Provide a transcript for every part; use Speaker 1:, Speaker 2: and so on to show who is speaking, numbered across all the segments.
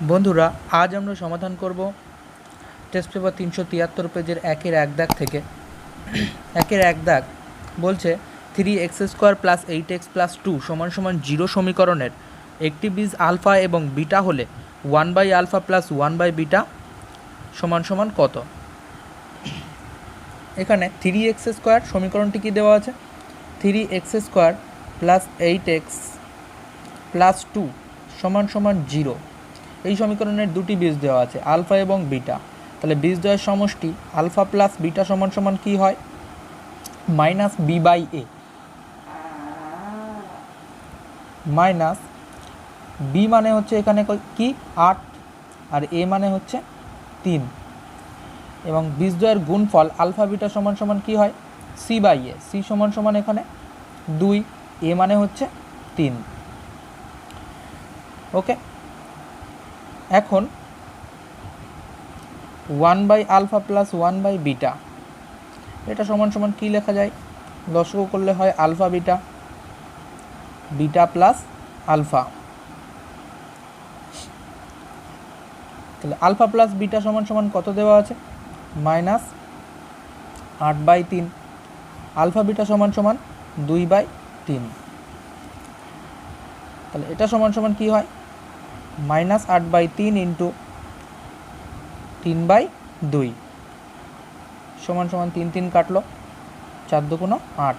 Speaker 1: বন্ধুরা, আজ আমরা সমাধান করব টেস্ট পেপার 373 পেজের একের এক দাগ থেকে। একের এক দাগ বলছে 3x² + 8x + 2 = 0 সমীকরণের একটি বীজ আলফা এবং বিটা হলে 1/α + 1/β = কত। এখানে 3x² সমীকরণটি কি দেওয়া আছে, 3x² + 8x + 2 = 0। এই সমীকরণের দুটি বীজ দেওয়া আছে, আলফা এবং বিটা। তাহলে বীজদ্বয়ের সমষ্টি আলফা প্লাস বিটা সমান কি হয়, -b/a। মাইনাস বি মানে হচ্ছে এখানে কি 8 আর এ মানে হচ্ছে 3, এবং বীজদ্বয়ের গুণফল আলফা বিটা সমান কি হয় c/a। c সমান এখানে 2, এ মানে হচ্ছে 3। ওকে, এখন 1/α + 1/β এটা সমান কি লেখা যায়, লসাগু করলে হয় alpha beta, beta plus alpha. তাহলে আলফা প্লাস বিটা সমান কত দেওয়া আছে, -8/3। আলফা বিটা সমান 2/3। তাহলে এটা সমান কি হয়, -8/3 × 3/2 = 3 3 কাটলো, 4 × 2 = 8,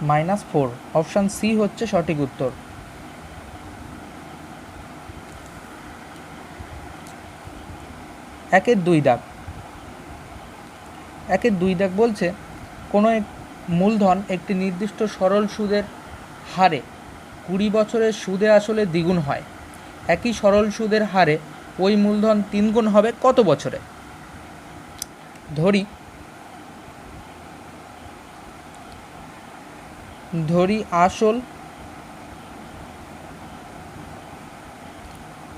Speaker 1: -4। অপশান সি হচ্ছে সঠিক উত্তর। একের দুই দাগ বলছে কোনো এক মূলধন একটি নির্দিষ্ট সরল সুদের হারে 20 বছরের সুদে আসলে দ্বিগুণ হয়। একই সরল সুদের হারে ওই মূলধন 3 গুণ হবে কত বছরে। ধরি আসল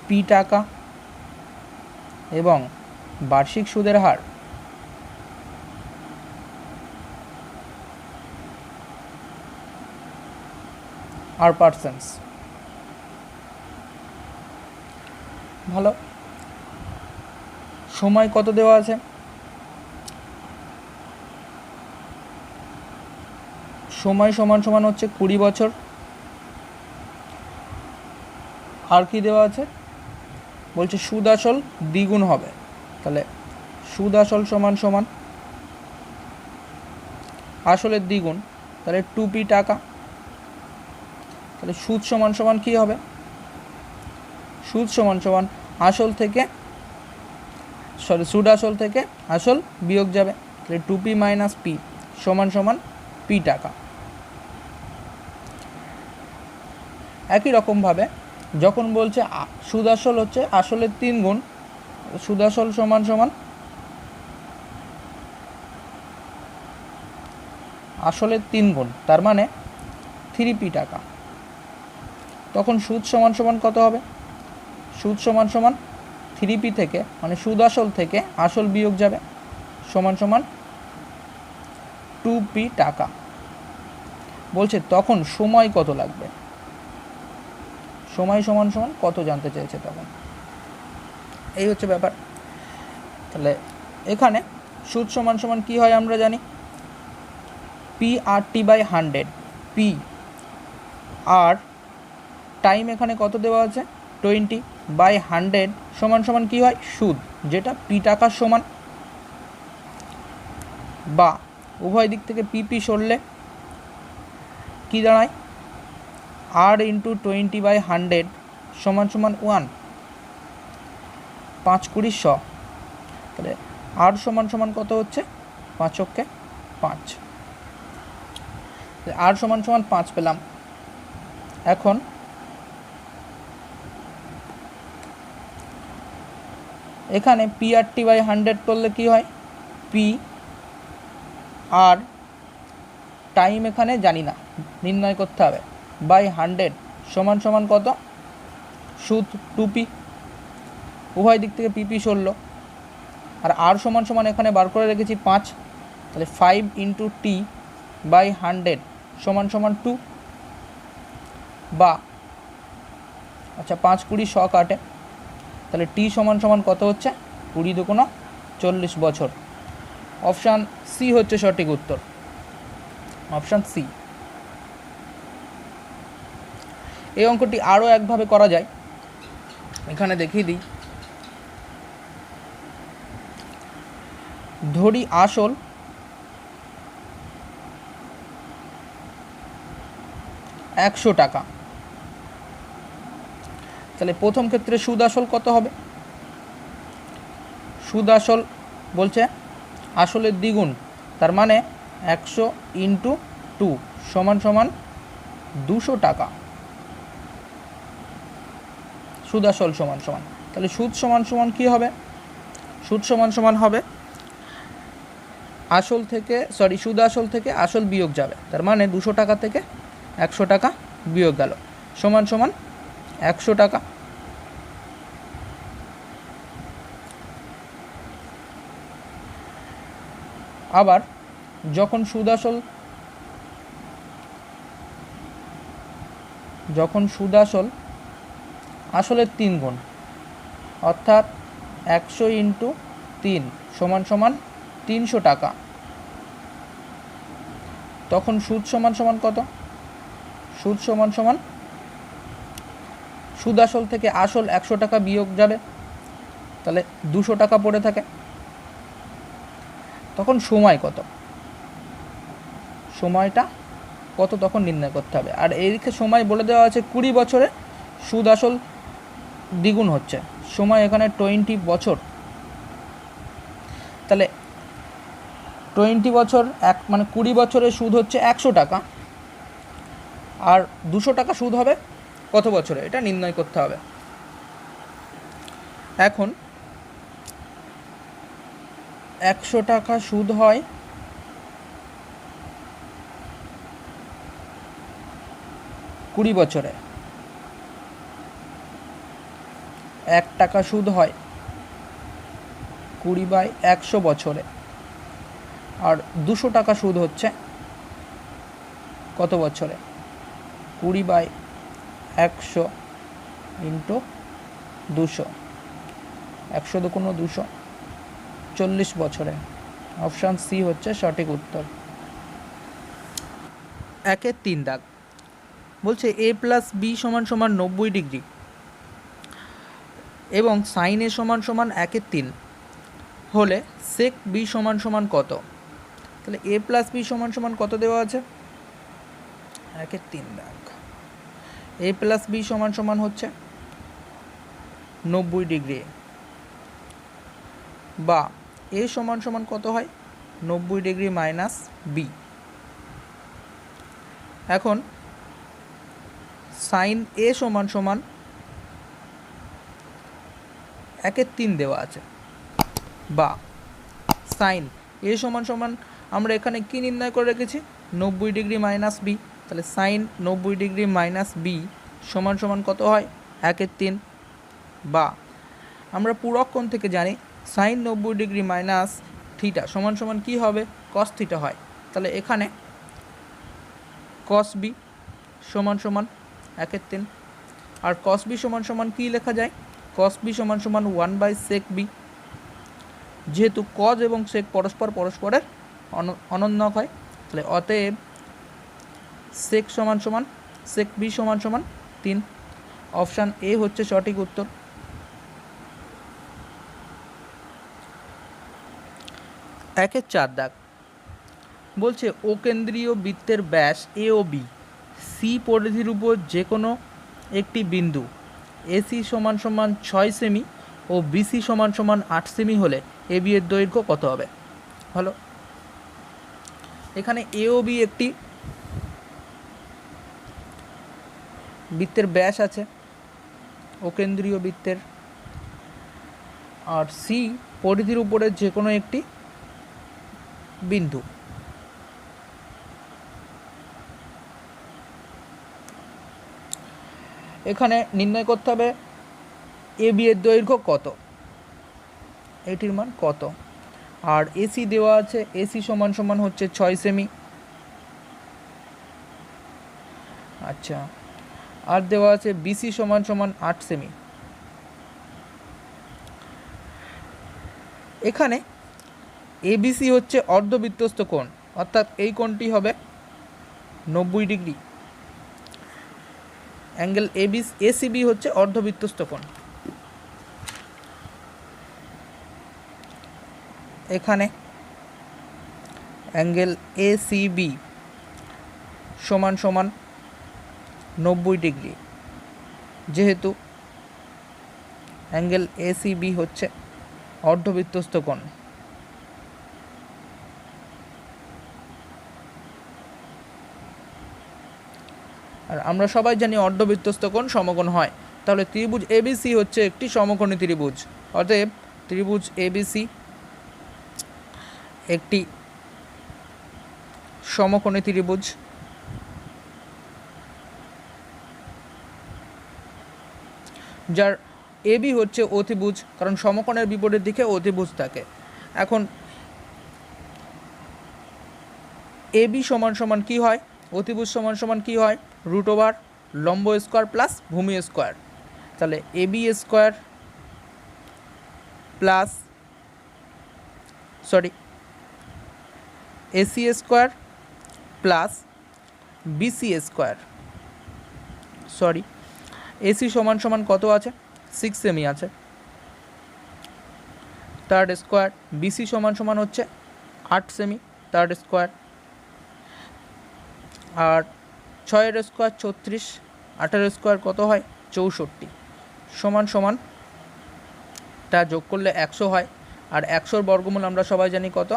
Speaker 1: পি টাকা এবং বার্ষিক সুদের হার %। ভালো, সময় কত দেওয়া আছে, সময় সমান হচ্ছে 20 বছর। আর কি দেওয়া আছে, বলছে সুদ আসল দ্বিগুণ হবে। তাহলে সুদ আসল সমান আসলের দ্বিগুণ, তাহলে 2p টাকা। তাহলে সুদ সমান কি হবে, সুদ সমান আসল থেকে সুদ আসল থেকে আসল বিয়োগ যাবে, তাহলে 2p - p সমান p টাকা। একই রকমভাবে যখন বলছে সুদ আসল হচ্ছে আসলের 3 গুণ, সুদ আসল সমান আসলের 3 গুণ, তার মানে 3p টাকা। তখন সুদ সমান কত হবে, সুদ সমান 3p থেকে মানে সুদ আসল থেকে আসল বিয়োগ যাবে, সমান 2p টাকা। বলছে তখন সময় কত লাগবে, সময় সমান কত জানতে চেয়েছে তখন। এই হচ্ছে ব্যাপার। তাহলে এখানে সুদ সমান কি হয় আমরা জানি, p/100। পি আর টাইম এখানে কত দেওয়া আছে 20/100 সমান কি হয় সুদ, যেটা পি টাকার সমান। বা উভয় দিক থেকে পিপি সরলে কি দাঁড়ায়, r × 20/100 সমান 1, 5 × 20 100। তাহলে r সমান কত হচ্ছে, 5 × 5, r সমান 5 পেলাম। এখন এখানে p/100 করলে কি হয়, পি আর টাইম এখানে জানি না, নির্ণয় করতে হবে, /100 সমান কত, সুদ 2p, উভয় দিক থেকে পিপি সরল। আর r সমান এখানে বার করে রেখেছি 5, তাহলে 5 × t/100 সমান 2। বা আচ্ছা 5 20 100 কাটে, তাহলে টি সমান সমান কত হচ্ছে 20 দুগুণা 40 বছর। অপশান সি হচ্ছে সঠিক উত্তর, অপশান সি। এই অঙ্কটি আরও একভাবে করা যায়, এখানে দেখিয়ে দিই। ধরি আসল 100 টাকা, তাহলে প্রথম ক্ষেত্রে সুদ আসল কত হবে? সুদ আসল বলছে আসলের দ্বিগুণ, তার মানে 100 ইন্টু 2 সমান সমান 200 টাকা। সুদ আসল সমান সমান, তাহলে সুদ সমান সমান কী হবে? সুদ সমান সমান হবে আসল থেকে সুদ আসল থেকে আসল বিয়োগ যাবে, তার মানে 200 টাকা থেকে 100 টাকা বিয়োগ গেল, সমান সমান 100 টাকা। আবার যখন সুদ আসল আসলের 3 গুণ, অর্থাৎ 100 ইন্টু 3 সমান সমান 300 টাকা, তখন সুদ সমান সমান কত? সুদ সমান সমান সুদ আসল থেকে আসল 100 টাকা বিয়োগ যাবে, তাহলে 200 টাকা পড়ে থাকে। তখন সময় কত? সময়টা কত তখন নির্ণয় করতে হবে। আর এইদিকে সময় বলে দেওয়া আছে 20 বছরে সুদ আসল দ্বিগুণ হচ্ছে, সময় এখানে 20 বছর, তাহলে 20 বছর মানে 20 বছরে সুদ হচ্ছে 100 টাকা, আর 200 টাকা সুদ হবে কত বছরে, এটা নির্ণয় করতে হবে। এখন 100 টাকা সুদ হয় 20 বছরে, 1 টাকা সুদ হয় 20/100 বছরে, আর 200 টাকা সুদ হচ্ছে কত বছরে? 20/100 ইন্টু 200, 100 দুগুণ 200, 40 বছরে। অপশান সি হচ্ছে সঠিক উত্তর। 1-এর 3 দাগ বলছে a প্লাস বি সমান সমান 90 ডিগ্রি এবং সাইন এ সমান সমান 1-এর 3 হলে সেক বি সমান সমান কত? তাহলে a প্লাস বি সমান সমান কত দেওয়া আছে? 1-এর 3 দাগ, a প্লাস বি সমান সমান হচ্ছে 90 ডিগ্রি, বা a সমান সমান কত হয়? 90 ডিগ্রি মাইনাস বি। এখন সাইন এ সমান সমান 1-এর 3 দেওয়া আছে, বা সাইন এ সমান সমান আমরা এখানে কি নির্ণয় করে রেখেছি? 90 ডিগ্রি মাইনাস বি, তাহলে সাইন 90 ডিগ্রি মাইনাস বি সমান সমান কত হয়? 1-এর 3, বা আমরা পুরক কোণ থেকে জানি সাইন 90 ডিগ্রি মাইনাস থিটা সমান সমান কী হবে? কস থিটা হয়, তাহলে এখানে কস বি সমান সমান 1-এর 3, আর কস বি সমান সমান কী লেখা যায়? কস বি সমান সমান 1/sec বি, যেহেতু কজ এবং সেক পরস্পরের অনন্যক হয়, তাহলে অতএব সেক সমান সমান সেক বি সমান সমান 3। অপশান এ হচ্ছে সঠিক উত্তর। 1-এর 4 দাগ বলছে ও কেন্দ্রীয় বৃত্তের ব্যাস এ ও বি সি পরিধির উপর যে কোনো একটি বিন্দু এসি সমান সমান 6 সেমি ও বিসি সমান সমান 8 সেমি হলে এ বি এর দৈর্ঘ্য কত হবে? ভালো, এখানে এ ও বি একটি বৃত্তের ব্যাস আছে, ও কেন্দ্রীয় বৃত্তের, আর সি পরিধির উপরে যে কোনো একটি বিন্দু। এখানে নির্ণয় করতে হবে এ বি এর দৈর্ঘ্য কত, এটির মান কত, আর এসি দেওয়া আছে, এসি সমান সমান হচ্ছে 6 সেমি। আচ্ছা, আর দেওয়া আছে বিসি সমান সমান 8 সেমি। এখানে এবিসি হচ্ছে অর্ধবৃত্তস্থ কোণ, অর্থাৎ এই কোণটি হবে 90 ডিগ্রি। অ্যাঙ্গেল এসিবি হচ্ছে অর্ধবৃত্তস্থ কোণ। এখানে অ্যাঙ্গেল এসিবি সমান সমান 90 ডিগ্রি, যেহেতু অ্যাঙ্গেল এসিবি হচ্ছে অর্ধবৃত্তস্থ কোণ। আর আমরা সবাই জানি অর্ধবৃত্তস্থ কোণ সমকোণ হয়, তাহলে ত্রিভুজ এবিসি হচ্ছে একটি সমকোণী ত্রিভুজ। অতএব ত্রিভুজ এবিসি একটি সমকোণী ত্রিভুজ। যার এবি হচ্ছে অতিভুজ, কারণ সমকোণের বিপরীত দিকে অতিভুজ থাকে। এখন এবি সমান সমান কী হয়, অতিভুজ সমান সমান কী হয়, রুট ওভার লম্ব স্কোয়ার প্লাস ভূমি স্কোয়ার। তাহলে AB square plus AC square plus BC square, AC সমান সমান কত আছে, 6 সেমি আছে, তার স্কোয়ার। বিসি সমান সমান হচ্ছে 8 সেমি, তার স্কোয়ার। আর 6 স্কোয়ার 36, 8 স্কোয়ার কত হয় 64, সমান সমান তা যোগ করলে 100 হয়। আর 100 বর্গমূল আমরা সবাই জানি কত,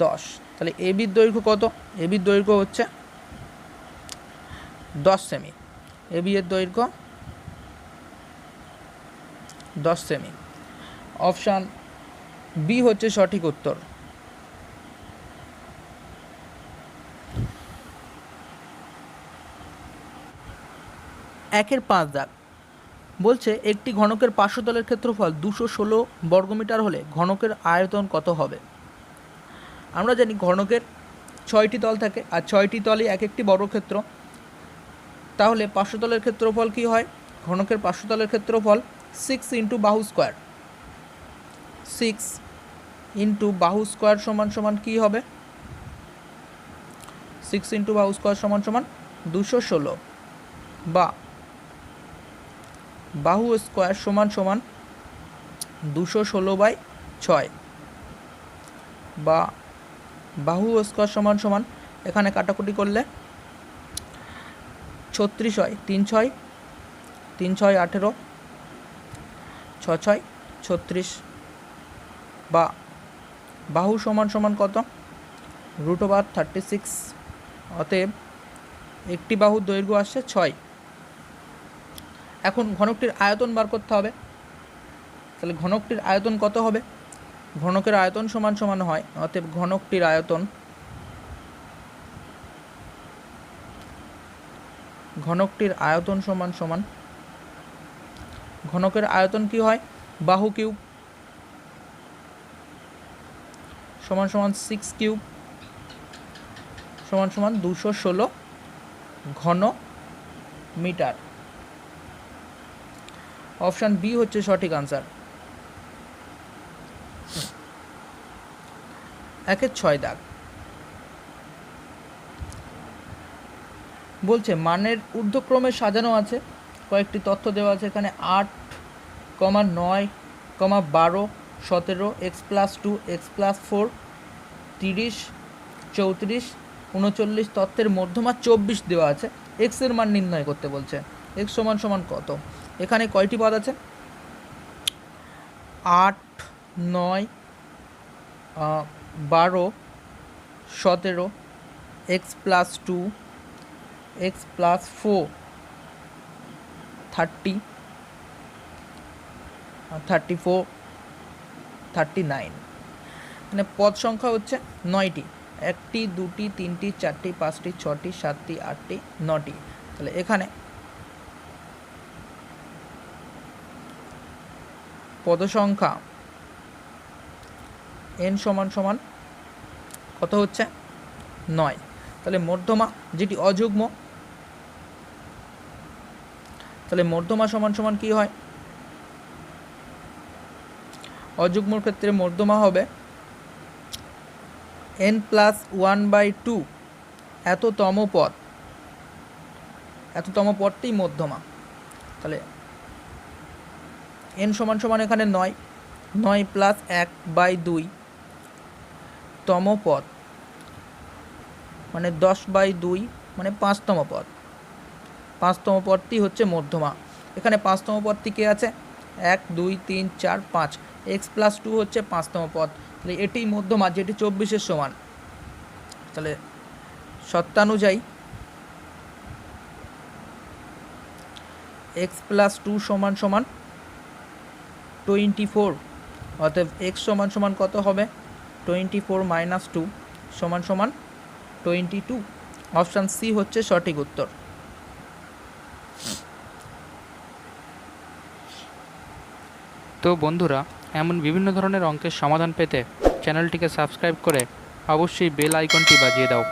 Speaker 1: 10। তাহলে এবির দৈর্ঘ্য কত, এবির দৈর্ঘ্য হচ্ছে 10 সেমি। এবি এর দৈর্ঘ্য 10 সেমি। অপশান বি হচ্ছে সঠিক উত্তর। একের 5 দাগ বলছে একটি ঘনকের পার্শ্বতলের ক্ষেত্রফল 216 বর্গমিটার হলে ঘনকের আয়তন কত হবে। আমরা জানি ঘনকের 6টি তল থাকে, আর 6টি তলই এক একটি বর্গক্ষেত্র। তাহলে পার্শ্বতলের ক্ষেত্রফল কি হয়, ঘনকের পার্শ্বতলের ক্ষেত্রফল 6 ইন্টু বাহু স্কোয়ার, 6 ইন্টু বাহু স্কোয়ার সমান সমান কী হবে, 6 ইন্টু বাহু স্কোয়ার সমান সমান 216, বা বাহু স্কোয়ার সমান সমান 216/6, বা বাহু স্কোয়ার সমান সমান, এখানে কাটাকুটি করলে 36 হয়, 3 6 18, 6 6 36, বা বাহু সমান সমান কত, √36। অতএব একটি বাহুর দৈর্ঘ্য আসছে 6। এখন ঘনকটির আয়তন বার করতে হবে। তাহলে ঘনকটির আয়তন কত হবে, ঘনকের আয়তন সমান সমান হয়, অতএব ঘনকটির আয়তন, ঘনকটির আয়তন সমান সমান, ঘনকের আয়তন কি হয়, বাহু কিউব সমান সমান 6 কিউব সমান সমান 216 ঘন মিটার। অপশান বি হচ্ছে সঠিক আনসার। 1-এর 6 দাগ বলছে মানের ঊর্ধ্বক্রমে সাজানো আছে, কয়েকটি তথ্য দেওয়া আছে এখানে, 8, 9, 12, 17, x+2, x+4, 30, 34, 39 তথ্যের মধ্যমা 24 দেওয়া আছে। এক্স এর মান নির্ণয় করতে বলছে। এক্স সমান সমান কত, এখানে কয়টি পদ আছে, 8, 9, 12, 17, x+2, x+4, 30, 34, 39। মানে পদ সংখ্যা হচ্ছে 9টি, 1টি 2টি 3টি 4টি 5টি 6টি 7টি 8টি 9টি। তাহলে এখানে পদ সংখ্যা n সমান সমান কত হচ্ছে 9। তাহলে মধ্যমা যেটি অযুগ্ম তাহলে মধ্যমা সমান সমান কী হয়? অযুগ্মর ক্ষেত্রে মধ্যমা হবে n+1/2 এততম পদটি মধ্যমা। তাহলে n সমান সমান এখানে 9 + 1/2 তম পদ মানে 10/2 মানে 5তম পদ। 5তম পদটি হচ্ছে মধ্যমা। এখানে 5তম পদটি কে আছে? 1 2 3 4 5, x+2 হচ্ছে 5তম পদ। তাহলে এটি মধ্যমা, যেটি 24-এর সমান। তাহলে সত্যানুযায়ী x+2 সমান সমান 24। অতএব x সমান সমান কত হবে? 24 - 2 সমান সমান 22। অপশান সি হচ্ছে সঠিক উত্তর।
Speaker 2: তো বন্ধুরা, এমন বিভিন্ন ধরনের অঙ্কের সমাধান পেতে চ্যানেলটিকে সাবস্ক্রাইব করে অবশ্যই বেল আইকনটি বাজিয়ে দাও।